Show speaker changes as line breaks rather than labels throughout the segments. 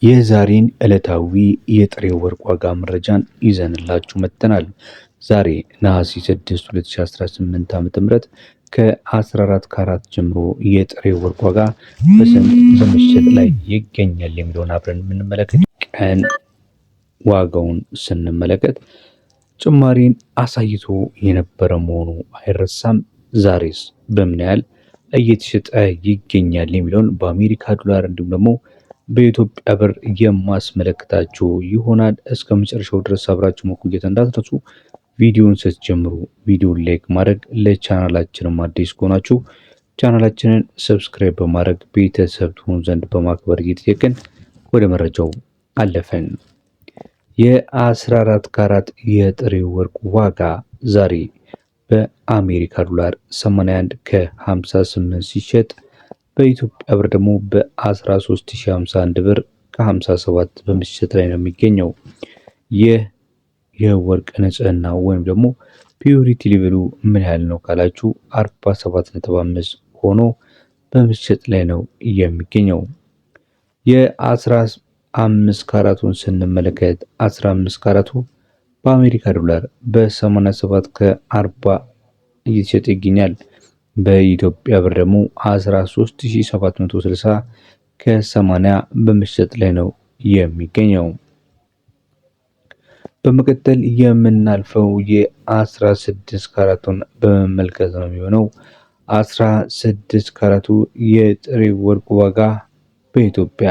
የዛሬን ዕለታዊ የጥሬ ወርቅ ዋጋ መረጃን ይዘንላችሁ መጥተናል። ዛሬ ነሐሴ 6 2018 ዓ.ም ከ14 ካራት ጀምሮ የጥሬ ወርቅ ዋጋ በስንት በመሸጥ ላይ ይገኛል የሚለውን አብረን የምንመለከት። ቀን ዋጋውን ስንመለከት ጭማሪን አሳይቶ የነበረ መሆኑ አይረሳም። ዛሬስ በምን ያህል እየተሸጠ ይገኛል የሚለውን በአሜሪካ ዶላር እንዲሁም ደግሞ በኢትዮጵያ ብር የማስመለከታችሁ ይሆናል። እስከ መጨረሻው ድረስ አብራችሁ መቆየት እንዳትረሱ። ቪዲዮውን ስትጀምሩ ቪዲዮውን ላይክ ማድረግ፣ ለቻናላችንም አዲስ ከሆናችሁ ቻናላችንን ሰብስክራይብ በማድረግ ቤተሰብ ትሆኑ ዘንድ በማክበር እየጠየቅን ወደ መረጃው አለፈን። የ14 ካራት የጥሬ ወርቅ ዋጋ ዛሬ በአሜሪካ ዶላር 81 ከ58 ሲሸጥ በኢትዮጵያ ብር ደግሞ በ13051 ብር ከ57 በመሸጥ ላይ ነው የሚገኘው። ይህ የወርቅ ንጽህና ወይም ደግሞ ፒዩሪቲ ሌቭሉ ምን ያህል ነው ካላችሁ 47.5 ሆኖ በመሸጥ ላይ ነው የሚገኘው። የ15 ካራቱን ስንመለከት 15 ካራቱ በአሜሪካ ዶላር በ87 ከ40 እየተሸጠ ይገኛል። በኢትዮጵያ ብር ደግሞ 13760 ከ80 በመሸጥ ላይ ነው የሚገኘው። በመቀጠል የምናልፈው የ16 ካራቱን በመመልከት ነው የሚሆነው። 16 ካራቱ የጥሬ ወርቅ ዋጋ በኢትዮጵያ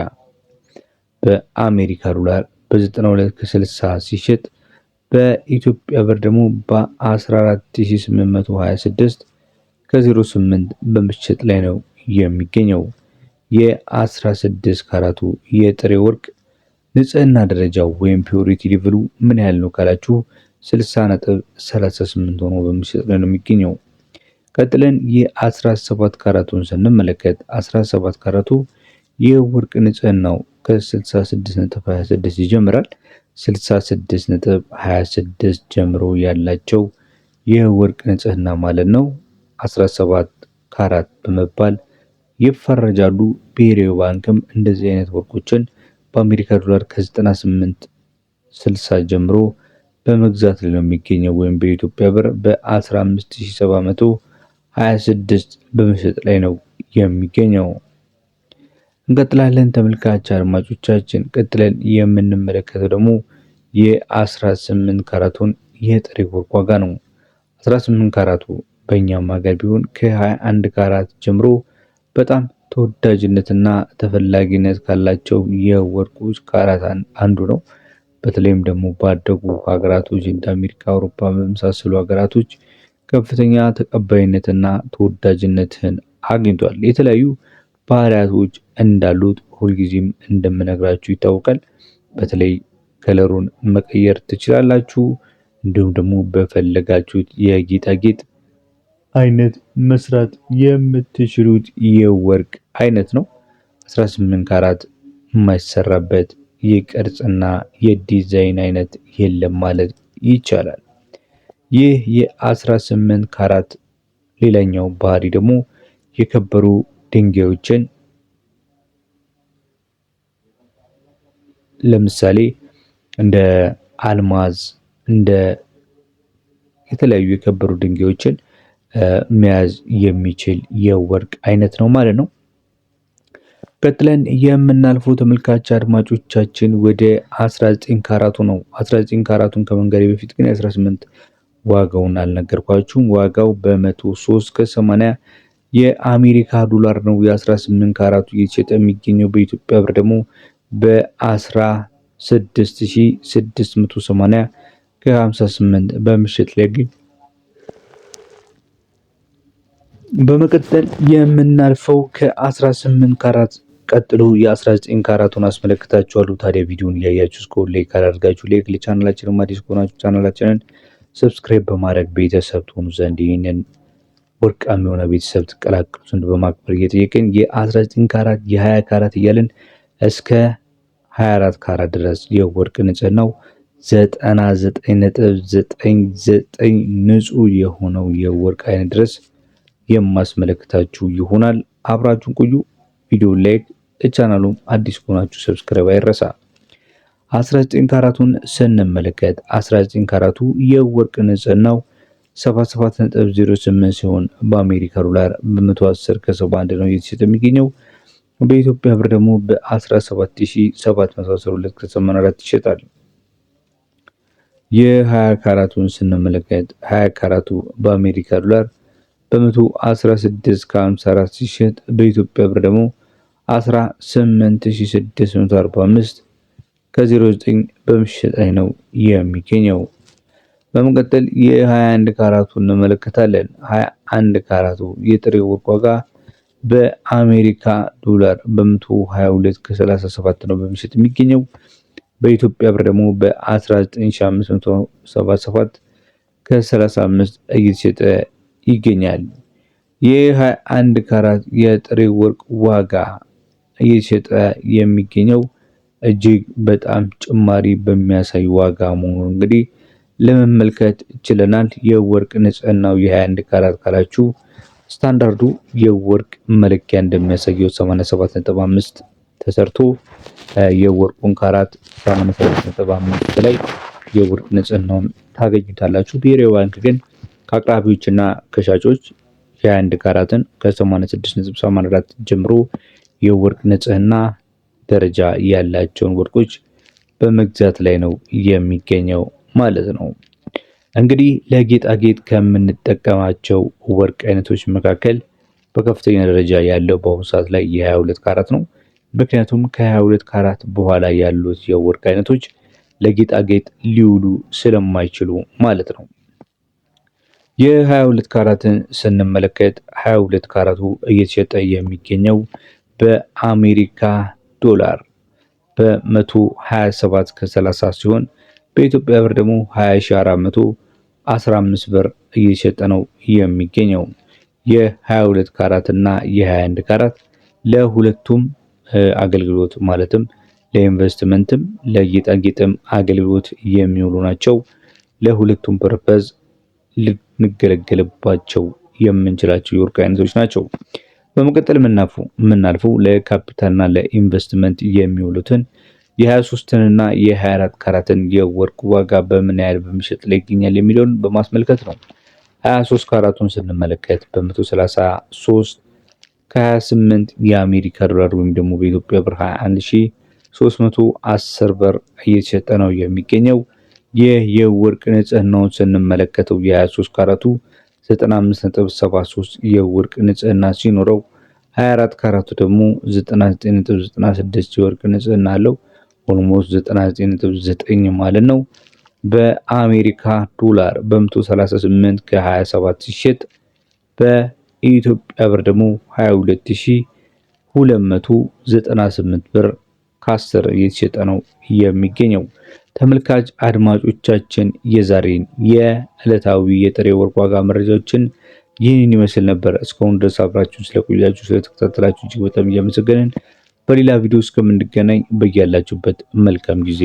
በአሜሪካ ዶላር በ92 ከ60 ሲሸጥ በኢትዮጵያ ብር ደግሞ በ14826 ከ08 በመሸጥ ላይ ነው የሚገኘው። የ16 ካራቱ የጥሬ ወርቅ ንጽህና ደረጃው ወይም ፒዩሪቲ ሌቭሉ ምን ያህል ነው ካላችሁ 60.38 ሆኖ በመሸጥ ላይ ነው የሚገኘው። ቀጥለን የ17 ካራቱን ስንመለከት 17 ካራቱ የወርቅ ንጽህናው ከ66.26 ይጀምራል። 66.26 ጀምሮ ያላቸው የወርቅ ንጽህና ማለት ነው 17 ካራት በመባል ይፈረጃሉ። ብሔራዊ ባንክም እንደዚህ አይነት ወርቆችን በአሜሪካ ዶላር ከ98.60 ጀምሮ በመግዛት ላይ ነው የሚገኘው ወይም በኢትዮጵያ ብር በ15726 በመሸጥ ላይ ነው የሚገኘው። እንቀጥላለን ተመልካች አድማጮቻችን። ቀጥለን የምንመለከተው ደግሞ የ18 ካራቱን የጥሬ ወርቅ ዋጋ ነው። 18 ካራቱ በእኛም ሀገር ቢሆን ከ21 ካራት ጀምሮ በጣም ተወዳጅነትና ተፈላጊነት ካላቸው የወርቆች ካራት አንዱ ነው። በተለይም ደግሞ ባደጉ ሀገራቶች እንደ አሜሪካ፣ አውሮፓ በመሳሰሉ ሀገራቶች ከፍተኛ ተቀባይነትና ተወዳጅነትን አግኝቷል። የተለያዩ ባህሪያቶች እንዳሉት ሁልጊዜም እንደምነግራችሁ ይታወቃል። በተለይ ከለሩን መቀየር ትችላላችሁ። እንዲሁም ደግሞ በፈለጋችሁት የጌጣጌጥ አይነት መስራት የምትችሉት የወርቅ አይነት ነው። 18 ካራት የማይሰራበት የቅርጽና የዲዛይን አይነት የለም ማለት ይቻላል። ይህ የ18 ካራት ሌላኛው ባህሪ ደግሞ የከበሩ ድንጋዮችን ለምሳሌ እንደ አልማዝ እንደ የተለያዩ የከበሩ ድንጋዮችን መያዝ የሚችል የወርቅ አይነት ነው ማለት ነው። ቀጥለን የምናልፈው ተመልካች አድማጮቻችን ወደ 19 ካራቱ ነው። 19 ካራቱን ከመንገሬ በፊት ግን 18 ዋጋውን አልነገርኳችሁም። ዋጋው በ103 ከ80 የአሜሪካ ዶላር ነው። የ18 ካራቱ እየተሸጠ የሚገኘው በኢትዮጵያ ብር ደግሞ በ16680 ከ58 በመሸጥ ላይ ግን በመቀጠል የምናልፈው ከ18 ካራት ቀጥሎ የ19 ካራቱን አስመለክታችኋለሁ። ታዲያ ቪዲዮውን እያያችሁ እስከ ላይክ ካላደርጋችሁ ላይክ፣ ለቻናላችንም አዲስ ከሆናችሁ ቻናላችንን ሰብስክራይብ በማድረግ ቤተሰብ ትሆኑ ዘንድ ይህንን ወርቃማ የሆነ ቤተሰብ ትቀላቀሉ ዘንድ በማክበር እየጠየቅን የ19 ካራት የ20 ካራት እያልን እስከ 24 ካራት ድረስ የወርቅ ንጽህናው 99.99 ንጹህ የሆነው የወርቅ አይነት ድረስ የማስመለክታችሁ ይሆናል። አብራችሁን ቆዩ። ቪዲዮ ላይክ ቻናሉም አዲስ ከሆናችሁ ሰብስክራይብ አይረሳ። 19 ካራቱን ስንመለከት 19 ካራቱ የወርቅ ንጽህናው 77.08 ሲሆን በአሜሪካ ዶላር በ110 ከ71 ነው እየተሸጠ የሚገኘው። በኢትዮጵያ ብር ደግሞ በ17712 ከ84 ይሸጣል። የ20 ካራቱን ስንመለከት 20 ካራቱ በአሜሪካ ዶላር በ116 ከ54 ሲሸጥ በኢትዮጵያ ብር ደግሞ 18645 ከ09 በመሸጥ ላይ ነው የሚገኘው። በመቀጠል የ21 ካራቱን እንመለከታለን። 21 ካራቱ የጥሬ ወርቅ ዋጋ በአሜሪካ ዶላር በ122 ከ37 ነው በመሸጥ የሚገኘው። በኢትዮጵያ ብር ደግሞ በ19577 ከ35 እየተሸጠ ይገኛል። የ21 ካራት የጥሬ ወርቅ ዋጋ እየተሸጠ የሚገኘው እጅግ በጣም ጭማሪ በሚያሳይ ዋጋ መሆኑን እንግዲህ ለመመልከት ችለናል። የወርቅ ንጽህናው የ21 ካራት ካላችሁ ስታንዳርዱ የወርቅ መለኪያ እንደሚያሳየው 87.5 ተሰርቶ የወርቁን ካራት 87.5 ላይ የወርቅ ንጽህናውን ታገኙታላችሁ። ብሔራዊ ባንክ ግን ከአቅራቢዎችና ከሻጮች የ21 ካራትን ከ86.84 ጀምሮ የወርቅ ንጽህና ደረጃ ያላቸውን ወርቆች በመግዛት ላይ ነው የሚገኘው ማለት ነው። እንግዲህ ለጌጣጌጥ ከምንጠቀማቸው ወርቅ አይነቶች መካከል በከፍተኛ ደረጃ ያለው በአሁኑ ሰዓት ላይ የ22 ካራት ነው። ምክንያቱም ከ22 ካራት በኋላ ያሉት የወርቅ አይነቶች ለጌጣጌጥ ሊውሉ ስለማይችሉ ማለት ነው። የ22 ካራትን ስንመለከት 22 ካራቱ እየተሸጠ የሚገኘው በአሜሪካ ዶላር በ127 ከ30 ሲሆን በኢትዮጵያ ብር ደግሞ 20415 ብር እየተሸጠ ነው የሚገኘው። የ22 ካራት እና የ21 ካራት ለሁለቱም አገልግሎት ማለትም ለኢንቨስትመንትም ለጌጣጌጥም አገልግሎት የሚውሉ ናቸው። ለሁለቱም ፐርፐዝ ልንገለገልባቸው የምንችላቸው የወርቅ አይነቶች ናቸው። በመቀጠል የምናልፈው ለካፒታልና ለኢንቨስትመንት የሚውሉትን የ23 እና የ24 ካራትን የወርቅ ዋጋ በምን ያህል በሚሸጥ ላይ ይገኛል የሚለውን በማስመልከት ነው። 23 ካራቱን ስንመለከት በ133 ከ28 የአሜሪካ ዶላር ወይም ደግሞ በኢትዮጵያ ብር 21310 ብር እየተሸጠ ነው የሚገኘው። ይህ የወርቅ ንጽህናውን ስንመለከተው የ23 ካራቱ 95.73 የወርቅ ንጽህና ሲኖረው 24 ካራቱ ደግሞ 99.96 የወርቅ ንጽህና አለው። ኦልሞስት 99.9 ማለት ነው። በአሜሪካ ዶላር በ138 ከ27 ሲሸጥ በኢትዮጵያ ብር ደግሞ 22298 ብር ከ10 እየተሸጠ ነው የሚገኘው። ተመልካች አድማጮቻችን የዛሬን የዕለታዊ የጥሬ ወርቅ ዋጋ መረጃዎችን ይህንን ይመስል ነበር። እስካሁን ድረስ አብራችሁን ስለቆያችሁ ስለተከታተላችሁ እጅግ በጣም እያመሰገንን በሌላ ቪዲዮ እስከምንገናኝ በያላችሁበት መልካም ጊዜ